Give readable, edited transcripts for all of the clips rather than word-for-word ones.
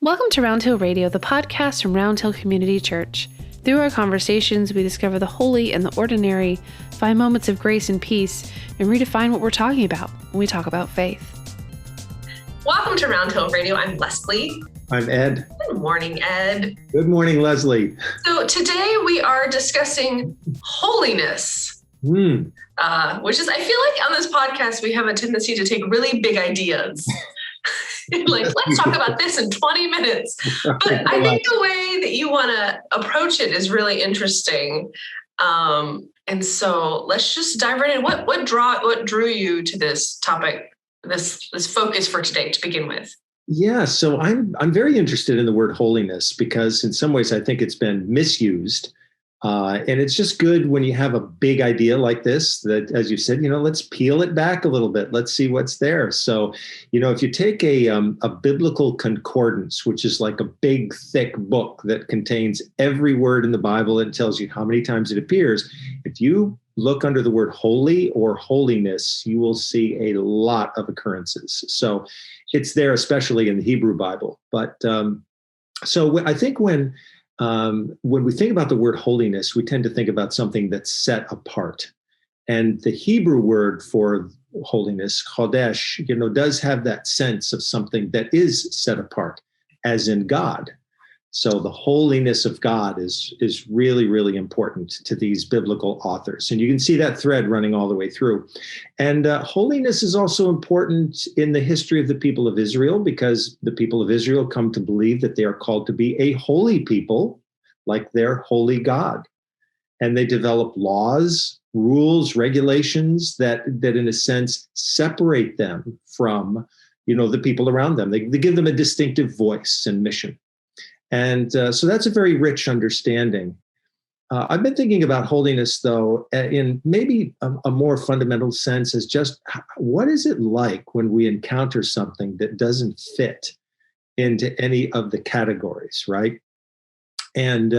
Welcome to Round Hill Radio, the podcast from Round Hill Community Church. Through our conversations, we discover the holy and the ordinary, find moments of grace and peace, and redefine what we're talking about when we talk about faith. Welcome to Round Hill Radio. I'm Leslie. I'm Ed. Good morning, Ed. Good morning, Leslie. So today we are discussing holiness, which is, I feel like on this podcast, we have a tendency to take really big ideas. Like, let's talk about this in 20 minutes. But I think the way that you want to approach it is really interesting. And so let's just dive right in. What drew you to this topic, this focus for today to begin with? Yeah, so I'm very interested in the word holiness because in some ways I think it's been misused. And it's just good when you have a big idea like this that, as you said, let's peel it back a little bit. Let's see what's there. So, if you take a biblical concordance, which is like a big, thick book that contains every word in the Bible and tells you how many times it appears, if you look under the word holy or holiness, you will see a lot of occurrences. So it's there, especially in the Hebrew Bible. But so I think when we think about the word holiness, we tend to think about something that's set apart. And the Hebrew word for holiness, chodesh, does have that sense of something that is set apart, as in God. So the holiness of God is really, really important to these biblical authors. And you can see that thread running all the way through. And holiness is also important in the history of the people of Israel, because the people of Israel come to believe that they are called to be a holy people, like their holy God. And they develop laws, rules, regulations that in a sense separate them from, the people around them. They give them a distinctive voice and mission. And so that's a very rich understanding. I've been thinking about holiness, though, in maybe a more fundamental sense, as just what is it like when we encounter something that doesn't fit into any of the categories, right? And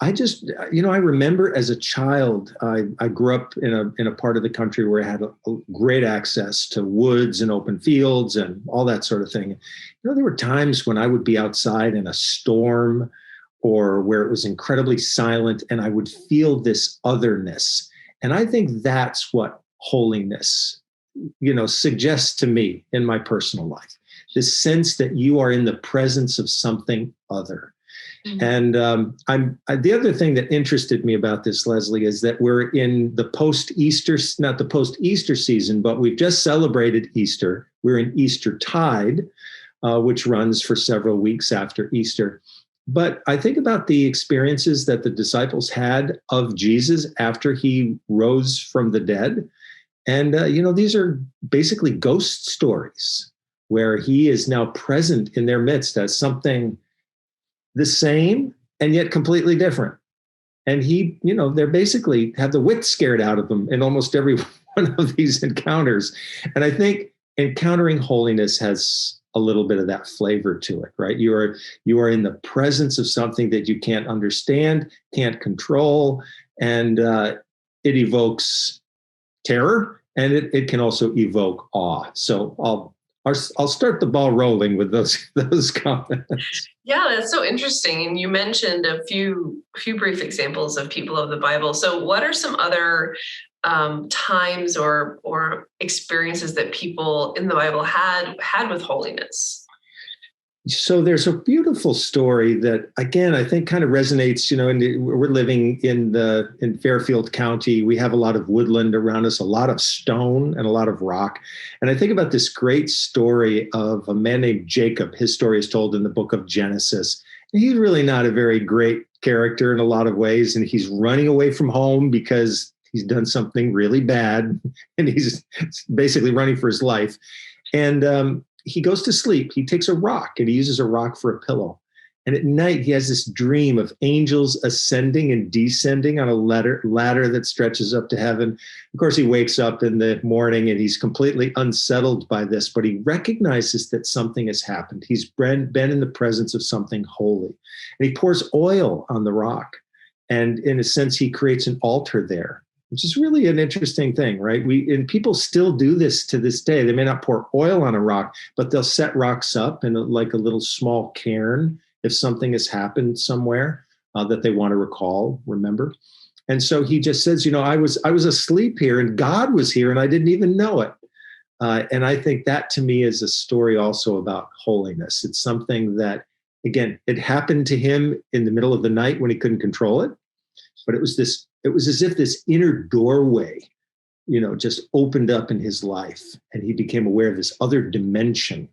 I just, I remember as a child, I grew up in a part of the country where I had a great access to woods and open fields and all that sort of thing. There were times when I would be outside in a storm or where it was incredibly silent and I would feel this otherness. And I think that's what holiness, suggests to me in my personal life, this sense that you are in the presence of something other. And the other thing that interested me about this, Leslie, is that we're in the post-Easter, not the post-Easter season, but we've just celebrated Easter. We're in Eastertide, which runs for several weeks after Easter. But I think about the experiences that the disciples had of Jesus after he rose from the dead. And, these are basically ghost stories where he is now present in their midst as something the same and yet completely different. And they basically have the wit scared out of them in almost every one of these encounters. And I think encountering holiness has a little bit of that flavor to it, right? You are in the presence of something that you can't understand, can't control, and it evokes terror, and it can also evoke awe. So I'll start the ball rolling with those comments. Yeah, that's so interesting. And you mentioned a few brief examples of people of the Bible. So what are some other times or experiences that people in the Bible had with holiness? So there's a beautiful story that, again, I think kind of resonates, we're living in Fairfield County. We have a lot of woodland around us, a lot of stone and a lot of rock. And I think about this great story of a man named Jacob. His story is told in the book of Genesis. And he's really not a very great character in a lot of ways. And he's running away from home because he's done something really bad. And he's basically running for his life. And, he goes to sleep. He takes a rock and he uses a rock for a pillow. And at night, he has this dream of angels ascending and descending on a ladder that stretches up to heaven. Of course, he wakes up in the morning and he's completely unsettled by this, but he recognizes that something has happened. He's been in the presence of something holy. And he pours oil on the rock. And in a sense, he creates an altar there. which is really an interesting thing, right? And people still do this to this day. They may not pour oil on a rock, but they'll set rocks up in like a little small cairn if something has happened somewhere that they want to remember. And so he just says, I was asleep here and God was here and I didn't even know it. And I think that to me is a story also about holiness. It's something that, again, it happened to him in the middle of the night when he couldn't control it. But it was as if this inner doorway, just opened up in his life and he became aware of this other dimension.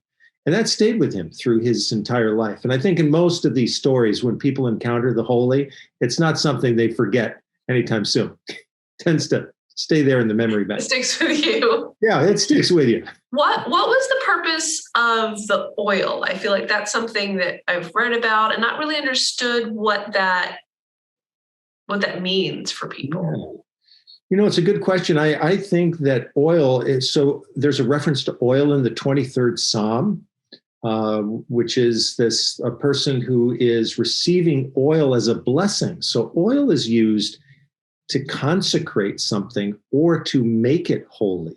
And that stayed with him through his entire life. And I think in most of these stories, when people encounter the holy, it's not something they forget anytime soon. It tends to stay there in the memory bank. It sticks with you. Yeah, it sticks with you. What was the purpose of the oil? I feel like that's something that I've read about and not really understood what that means for people. Yeah. It's a good question. I think that oil is, so there's a reference to oil in the 23rd Psalm, which is a person who is receiving oil as a blessing. So oil is used to consecrate something or to make it holy,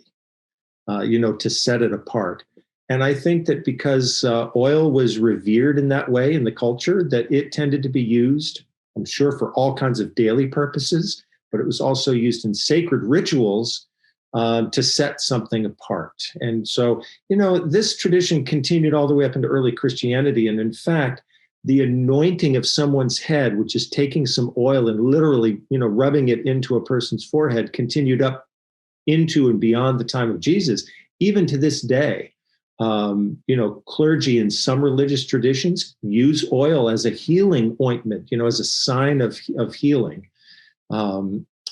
to set it apart. And I think that because oil was revered in that way in the culture, that it tended to be used, I'm sure, for all kinds of daily purposes, but it was also used in sacred rituals to set something apart. And so, this tradition continued all the way up into early Christianity. And in fact, the anointing of someone's head, which is taking some oil and literally, rubbing it into a person's forehead, continued up into and beyond the time of Jesus, even to this day. Clergy in some religious traditions use oil as a healing ointment, as a sign of healing.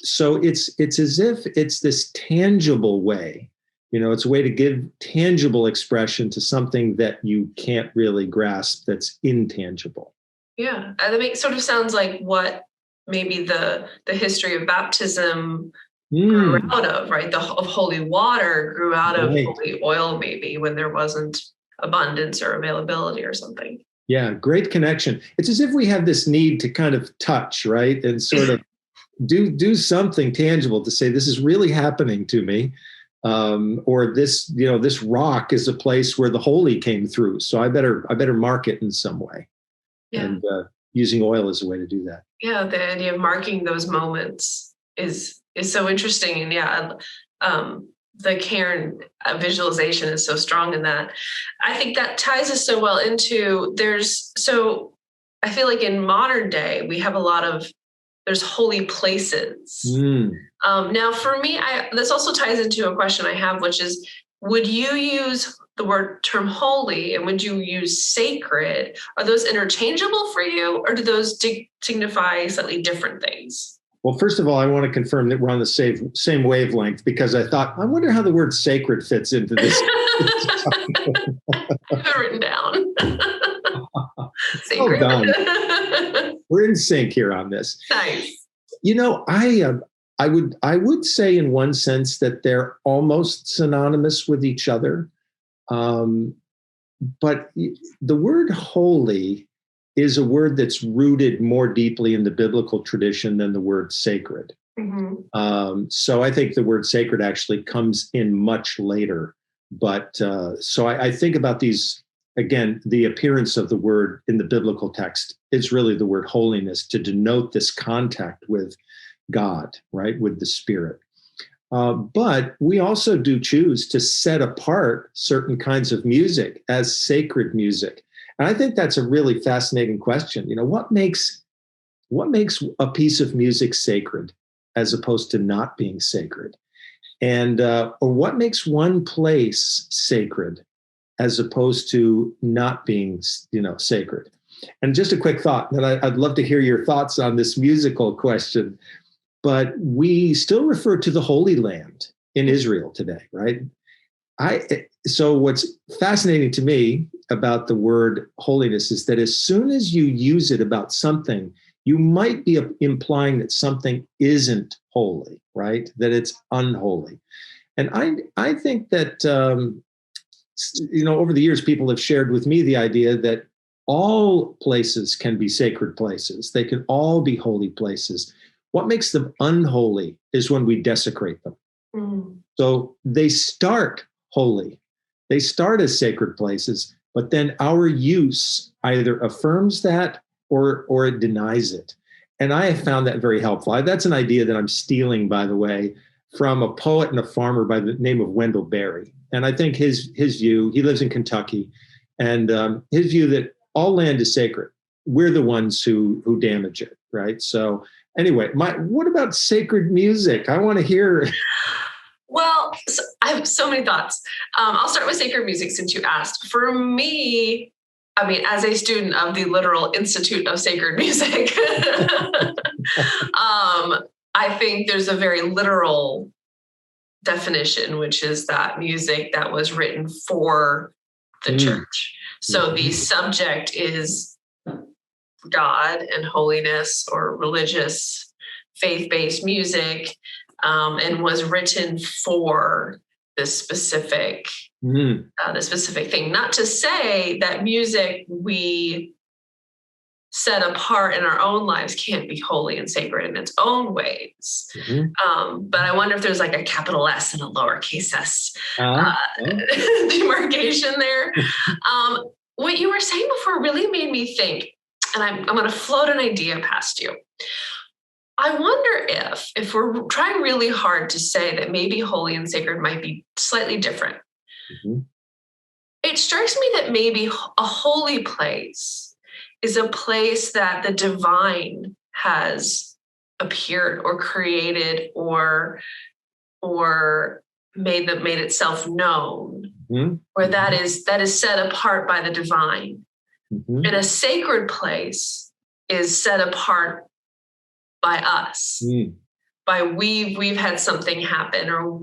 So it's as if it's this tangible way, it's a way to give tangible expression to something that you can't really grasp, that's intangible. Yeah, that sort of sounds like what maybe the history of baptism grew out of, right? Of holy water grew out of holy oil, maybe when there wasn't abundance or availability or something. Yeah, great connection. It's as if we have this need to kind of touch, right? And sort of do something tangible to say, this is really happening to me. Or this, this rock is a place where the holy came through. So I better mark it in some way. Yeah. And using oil is a way to do that. Yeah, the idea of marking those moments is so interesting. And yeah, the cairn visualization is so strong in that. I think that ties us so well into I feel like in modern day, we have there's holy places. Now for me, this also ties into a question I have, which is, would you use the term holy and would you use sacred? Are those interchangeable for you, or do those signify slightly different things? Well, first of all, I want to confirm that we're on the same wavelength, because I thought, I wonder how the word sacred fits into this. Written down. Sacred. Oh, done. We're in sync here on this. Nice. I would say in one sense that they're almost synonymous with each other. But the word holy is a word that's rooted more deeply in the biblical tradition than the word sacred. Mm-hmm. So I think the word sacred actually comes in much later. But so I think about these, again, the appearance of the word in the biblical text is really the word holiness, to denote this contact with God, right, with the Spirit. But we also do choose to set apart certain kinds of music as sacred music. And I think that's a really fascinating question. What makes a piece of music sacred as opposed to not being sacred? And or what makes one place sacred as opposed to not being, sacred? And just a quick thought, and I'd love to hear your thoughts on this musical question. But we still refer to the Holy Land in Israel today, right? So what's fascinating to me about the word holiness is that as soon as you use it about something, you might be implying that something isn't holy, right? That it's unholy. And I think that, over the years, people have shared with me the idea that all places can be sacred places. They can all be holy places. What makes them unholy is when we desecrate them. Mm. So they start holy. They start as sacred places, but then our use either affirms that or it denies it. And I have found that very helpful. That's an idea that I'm stealing, by the way, from a poet and a farmer by the name of Wendell Berry. And I think his view, he lives in Kentucky, and his view that all land is sacred. We're the ones who damage it, right? So anyway, what about sacred music? I want to hear. Well, so I have so many thoughts. I'll start with sacred music since you asked. For me, I mean, as a student of the literal Institute of Sacred Music, I think there's a very literal definition, which is that music that was written for the church. So the subject is God and holiness or religious faith-based music, and was written for this specific thing. Not to say that music we set apart in our own lives can't be holy and sacred in its own ways. But I wonder if there's like a capital S and a lowercase s demarcation there. What you were saying before really made me think, and I'm going to float an idea past you. I wonder if we're trying really hard to say that maybe holy and sacred might be slightly different. It strikes me that maybe a holy place is a place that the divine has appeared or created or made itself known, where that is set apart by the divine. And a sacred place is set apart by us, by we've had something happen, or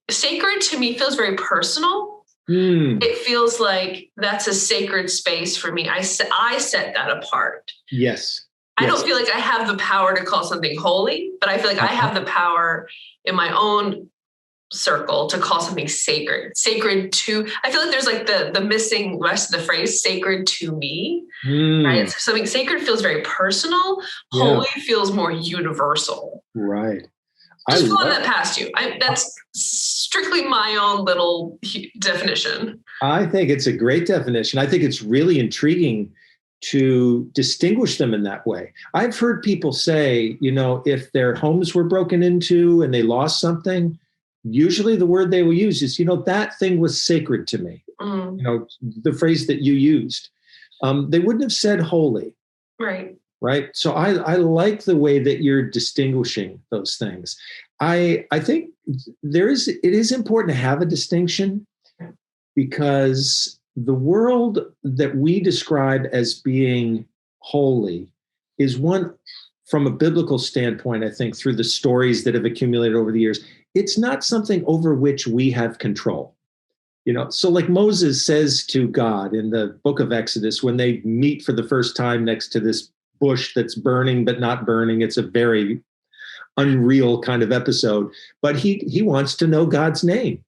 sacred to me feels very personal. It feels like that's a sacred space for me. I set that apart. Yes. I don't feel like I have the power to call something holy, but I feel like I have the power in my own circle to call something sacred. Sacred to, I feel like there's like the missing rest of the phrase, sacred to me, right? So something sacred feels very personal. Holy feels more universal. Right. Just blowing that past you. That's strictly my own little definition. I think it's a great definition. I think it's really intriguing to distinguish them in that way. I've heard people say, if their homes were broken into and they lost something, usually the word they will use is, that thing was sacred to me. The phrase that you used. They wouldn't have said holy. Right. So I like the way that you're distinguishing those things. I think it is important to have a distinction, because the world that we describe as being holy is one, from a biblical standpoint, I think, through the stories that have accumulated over the years, it's not something over which we have control. So like Moses says to God in the book of Exodus, when they meet for the first time next to this bush that's burning but not burning, it's a very unreal kind of episode, but he wants to know God's name.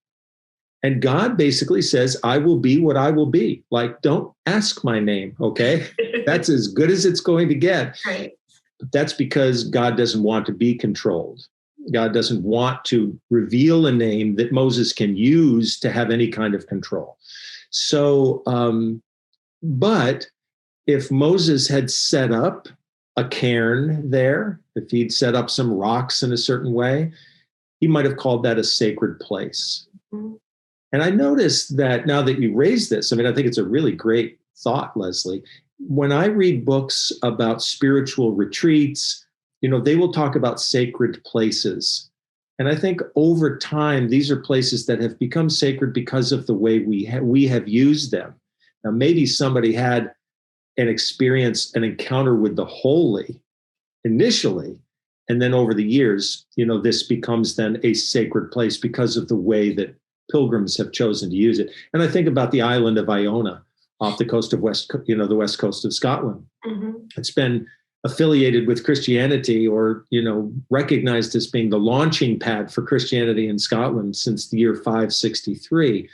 And God basically says, I will be what I will be. Like, don't ask my name, okay? That's as good as it's going to get. Right. But that's because God doesn't want to be controlled. God doesn't want to reveal a name that Moses can use to have any kind of control. So, but if Moses had set up a cairn there, if he'd set up some rocks in a certain way, he might have called that a sacred place. And I noticed that now that you raised this, I think it's a really great thought, Leslie. When I read books about spiritual retreats, they will talk about sacred places. And I think over time, these are places that have become sacred because of the way we have used them. Now, maybe somebody had an encounter with the holy initially, and then over the years, this becomes then a sacred place because of the way that pilgrims have chosen to use it. And I think about the island of Iona off the coast of the west coast of Scotland. It's been affiliated with Christianity, or, recognized as being the launching pad for Christianity in Scotland since the year 563.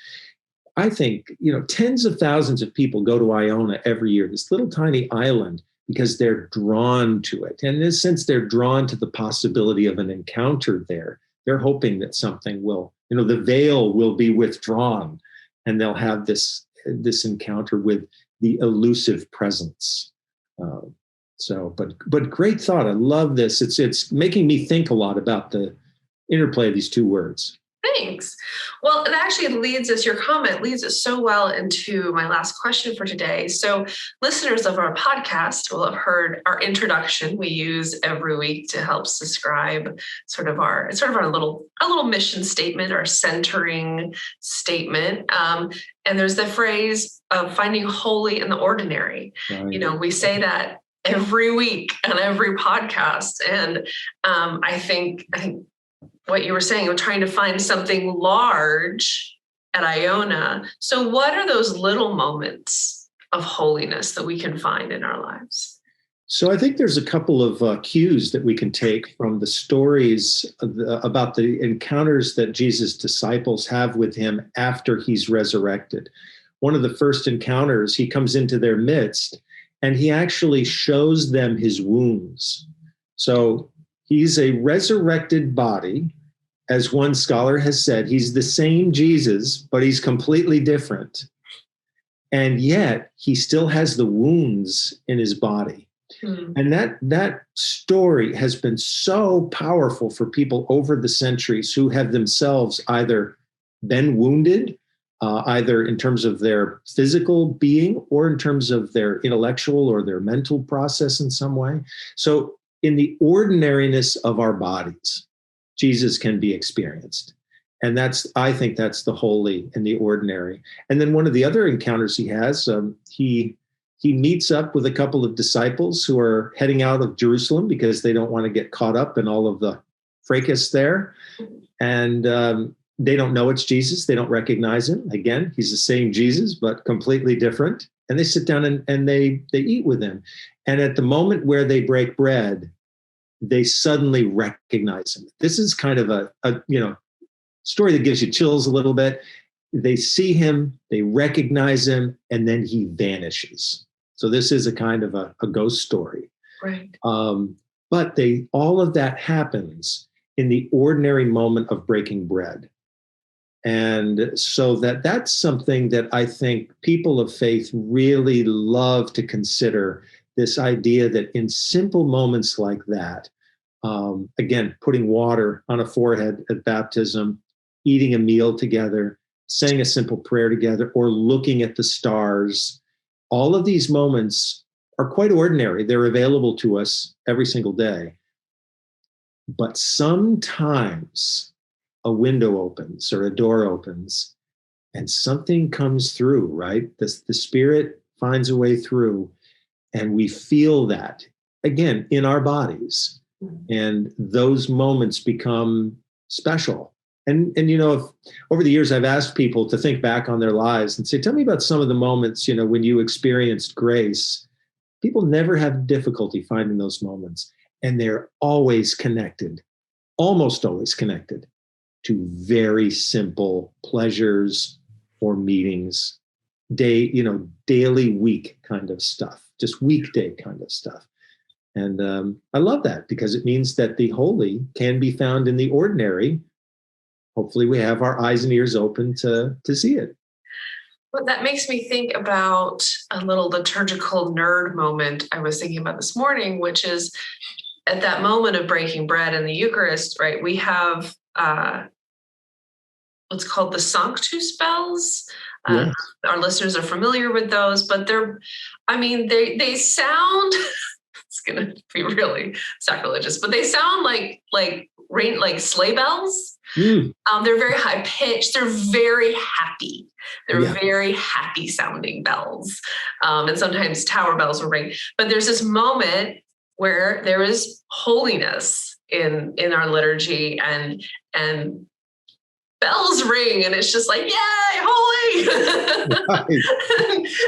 I think, tens of thousands of people go to Iona every year, this little tiny island because they're drawn to it. And in a sense, they're drawn to the possibility of an encounter there. They're hoping that something will, the veil will be withdrawn and they'll have this encounter with the elusive presence. But great thought. I love this. It's making me think a lot about the interplay of these two words. Thanks. Well, it actually your comment leads us so well into my last question for today. So listeners of our podcast will have heard our introduction we use every week to help describe sort of our little mission statement, our centering statement. And there's the phrase of finding holy in the ordinary. Right. We say that every week on every podcast. And I think what you were saying, we're trying to find something large at Iona. So what are those little moments of holiness that we can find in our lives? So I think there's a couple of cues that we can take from the stories about the encounters that Jesus' disciples have with him after he's resurrected. One of the first encounters, he comes into their midst and he actually shows them his wounds. So he's a resurrected body. As one scholar has said, he's the same Jesus, but he's completely different. And yet he still has the wounds in his body. And that story has been so powerful for people over the centuries who have themselves either been wounded, either in terms of their physical being or in terms of their intellectual or their mental process in some way. So in the ordinariness of our bodies, Jesus can be experienced. And I think that's the holy and the ordinary. And then one of the other encounters he has, he meets up with a couple of disciples who are heading out of Jerusalem because they don't want to get caught up in all of the fracas there. And they don't know it's Jesus. They don't recognize him. Again, he's the same Jesus, but completely different. And they sit down and they eat with him. And at the moment where they break bread, they suddenly recognize him. This is kind of a story that gives you chills a little bit. They see him, they recognize him, and then he vanishes. So this is a kind of a ghost story. Right. But all of that happens in the ordinary moment of breaking bread. And so that's something that I think people of faith really love to consider, this idea that in simple moments like that, again, putting water on a forehead at baptism, eating a meal together, saying a simple prayer together, or looking at the stars, all of these moments are quite ordinary. They're available to us every single day. But sometimes a window opens or a door opens and something comes through, right? The Spirit finds a way through and we feel that, again, in our bodies. And those moments become special. And if over the years, I've asked people to think back on their lives and say, tell me about some of the moments, when you experienced grace. People never have difficulty finding those moments. And they're always connected, almost always connected to very simple pleasures or meetings, daily week kind of stuff, just weekday kind of stuff. And I love that because it means that the holy can be found in the ordinary. Hopefully we have our eyes and ears open to see it. Well, that makes me think about a little liturgical nerd moment I was thinking about this morning, which is at that moment of breaking bread in the Eucharist, right? We have what's called the Sanctus bells. Yes. Our listeners are familiar with those, but they sound, it's going to be really sacrilegious, but they sound like sleigh bells. They're very high pitched. They're very happy. They're very happy sounding bells. And sometimes tower bells will ring. But there's this moment where there is holiness in our liturgy and bells ring and it's just like, yay, holy.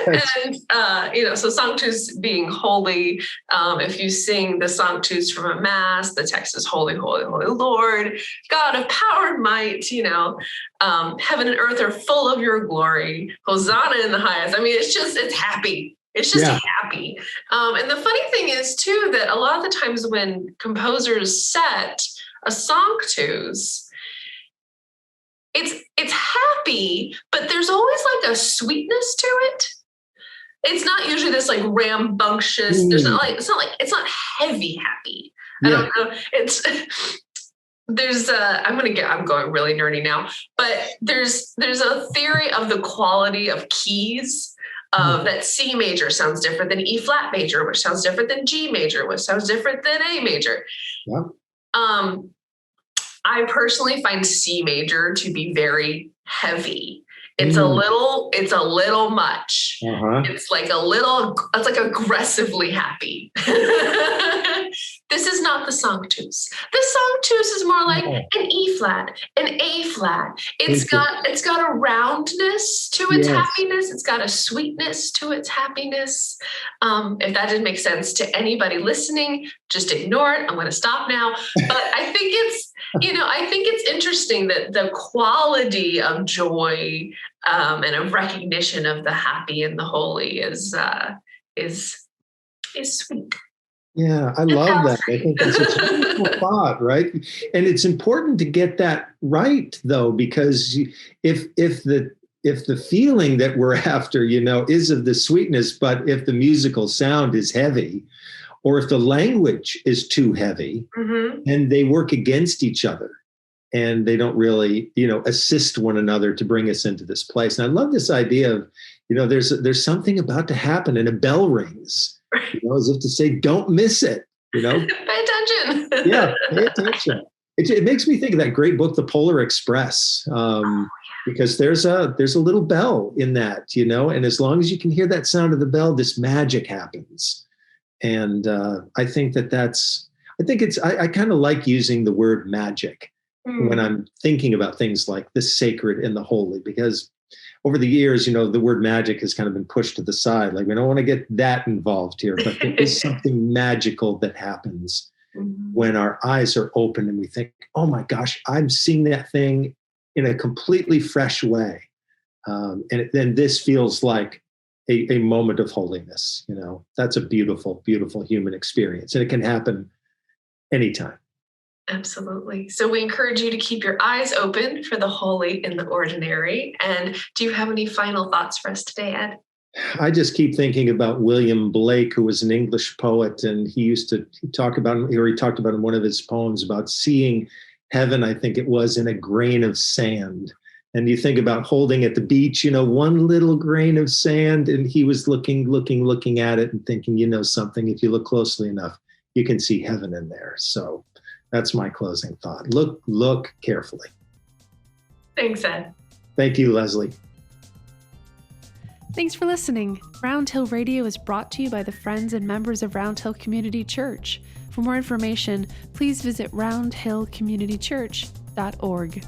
And, so Sanctus being holy, if you sing the Sanctus from a mass, the text is holy, holy, holy Lord, God of power and might, heaven and earth are full of your glory. Hosanna in the highest. I mean, it's happy. It's just happy. And the funny thing is too, that a lot of the times when composers set a songtus, it's happy, but there's always like a sweetness to it. It's not usually this like rambunctious. It's not heavy happy. I don't know. I'm going really nerdy now, but there's a theory of the quality of keys. That C major sounds different than E flat major, which sounds different than G major, which sounds different than A major. Yeah. I personally find C major to be very heavy. It's a little much. It's like aggressively happy. This is not the songtus. The songtus is more like an E flat, an A flat. It's got a roundness to its happiness. It's got a sweetness to its happiness. If that didn't make sense to anybody listening, just ignore it. I'm going to stop now. But I think it's interesting that the quality of joy and of recognition of the happy and the holy is sweet. Yeah, I love that. I think that's a beautiful thought, right? And it's important to get that right, though, because if the feeling that we're after, is of the sweetness, but if the musical sound is heavy, or if the language is too heavy, and they work against each other, and they don't really, assist one another to bring us into this place. And I love this idea of, there's something about to happen, and a bell rings. As if to say, don't miss it, Pay attention. Yeah, pay attention. It makes me think of that great book, The Polar Express, because there's a little bell in that, and as long as you can hear that sound of the bell, this magic happens. And I think I kind of like using the word magic when I'm thinking about things like the sacred and the holy, because over the years, the word magic has kind of been pushed to the side. Like, we don't want to get that involved here, but there is something magical that happens when our eyes are open and we think, oh my gosh, I'm seeing that thing in a completely fresh way. And then this feels like a moment of holiness. That's a beautiful, beautiful human experience. And it can happen anytime. Absolutely. So we encourage you to keep your eyes open for the holy and the ordinary. And do you have any final thoughts for us today, Ed? I just keep thinking about William Blake, who was an English poet, and he talked about in one of his poems about seeing heaven, I think it was, in a grain of sand. And you think about holding at the beach, one little grain of sand, and he was looking at it and thinking, something, if you look closely enough, you can see heaven in there. So that's my closing thought. Look carefully. Thanks, Ed. Thank you, Leslie. Thanks for listening. Round Hill Radio is brought to you by the friends and members of Round Hill Community Church. For more information, please visit roundhillcommunitychurch.org.